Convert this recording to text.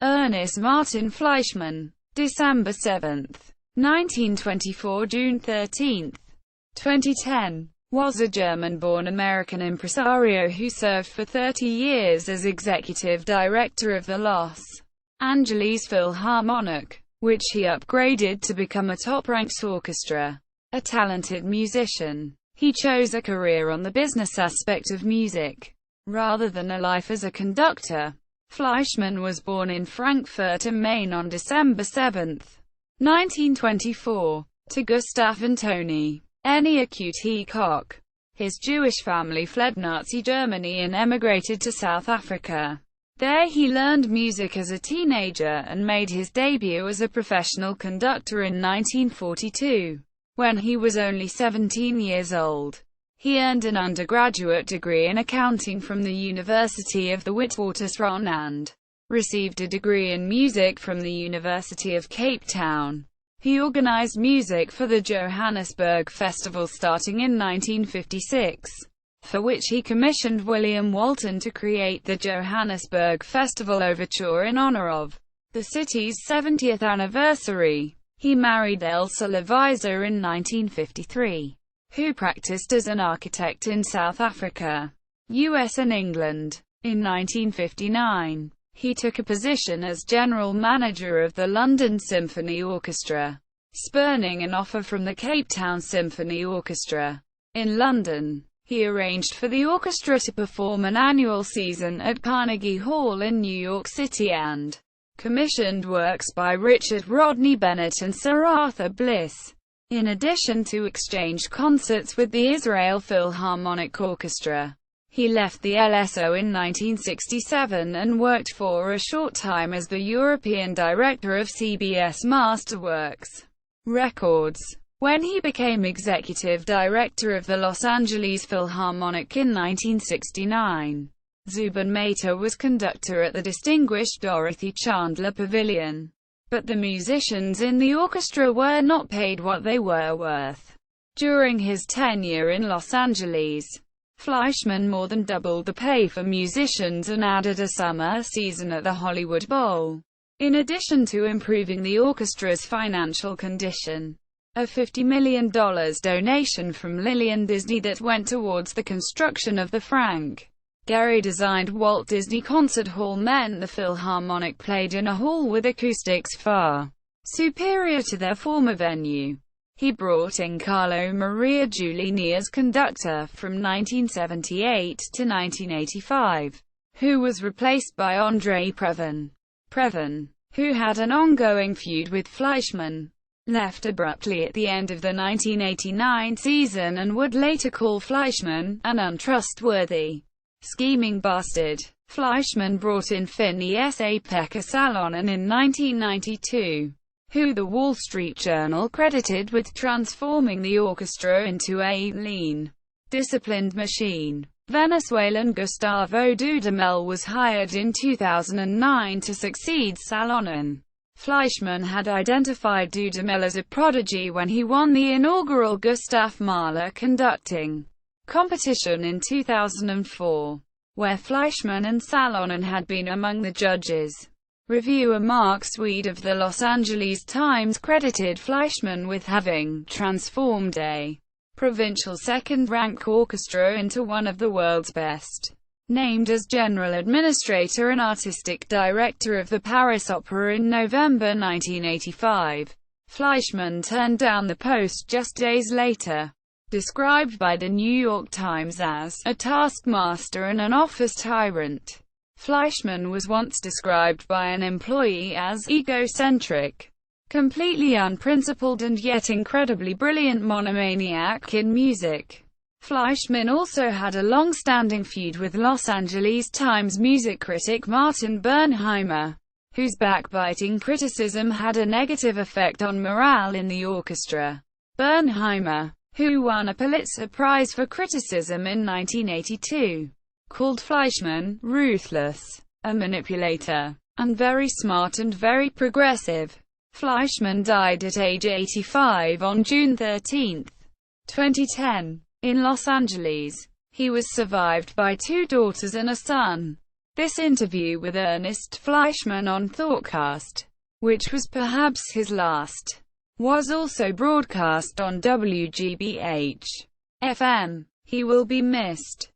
Ernest Martin Fleischmann, December 7, 1924 – June 13, 2010, was a German-born American impresario who served for 30 years as executive director of the Los Angeles Philharmonic, which he upgraded to become a top-ranked orchestra. A talented musician, he chose a career on the business aspect of music, rather than a life as a conductor. Fleischmann was born in Frankfurt am Main on December 7, 1924, to Gustav and Toni, Koch. His Jewish family fled Nazi Germany and emigrated to South Africa. There he learned music as a teenager and made his debut as a professional conductor in 1942. When he was only 17 years old, he earned an undergraduate degree in accounting from the University of the Witwatersrand and received a degree in music from the University of Cape Town. He organized music for the Johannesburg Festival starting in 1956, for which he commissioned William Walton to create the Johannesburg Festival Overture in honor of the city's 70th anniversary. He married Elsa Leviseur in 1953, who practiced as an architect in South Africa, US and England. In 1959, he took a position as general manager of the London Symphony Orchestra, spurning an offer from the Cape Town Symphony Orchestra. In London, he arranged for the orchestra to perform an annual season at Carnegie Hall in New York City and commissioned works by Richard Rodney Bennett and Sir Arthur Bliss, in addition to exchange concerts with the Israel Philharmonic Orchestra. He left the LSO in 1967 and worked for a short time as the European director of CBS Masterworks Records. When he became executive director of the Los Angeles Philharmonic in 1969, Zubin Mehta was conductor at the distinguished Dorothy Chandler Pavilion. But the musicians in the orchestra were not paid what they were worth. During his tenure in Los Angeles, Fleischmann more than doubled the pay for musicians and added a summer season at the Hollywood Bowl. In addition to improving the orchestra's financial condition, a $50 million donation from Lillian Disney that went towards the construction of the Frank Gehry-designed Walt Disney Concert Hall meant the Philharmonic played in a hall with acoustics far superior to their former venue. He brought in Carlo Maria Giulini as conductor from 1978 to 1985, who was replaced by André Previn. Previn, who had an ongoing feud with Fleischmann, left abruptly at the end of the 1989 season and would later call Fleischmann an untrustworthy, scheming bastard. Fleischmann brought in Phineas-Pekka Salonen in 1992, who the Wall Street Journal credited with transforming the orchestra into a lean, disciplined machine. Venezuelan Gustavo Dudamel was hired in 2009 to succeed Salonen. Fleischmann had identified Dudamel as a prodigy when he won the inaugural Gustav Mahler conducting competition in 2004, where Fleischmann and Salonen had been among the judges. Reviewer Mark Swede of the Los Angeles Times credited Fleischmann with having transformed a provincial second-rank orchestra into one of the world's best. Named as general administrator and artistic director of the Paris Opera in November 1985, Fleischmann turned down the post just days later. Described by the New York Times as a taskmaster and an office tyrant, Fleischmann was once described by an employee as egocentric, completely unprincipled and yet incredibly brilliant monomaniac in music. Fleischmann also had a long-standing feud with Los Angeles Times music critic Martin Bernheimer, whose backbiting criticism had a negative effect on morale in the orchestra. Bernheimer, who won a Pulitzer Prize for criticism in 1982, called Fleischmann ruthless, a manipulator, and very smart and very progressive. Fleischmann died at age 85 on June 13, 2010, in Los Angeles. He was survived by two daughters and a son. This interview with Ernest Fleischmann on Thoughtcast, which was perhaps his last, was also broadcast on WGBH FM. He will be missed.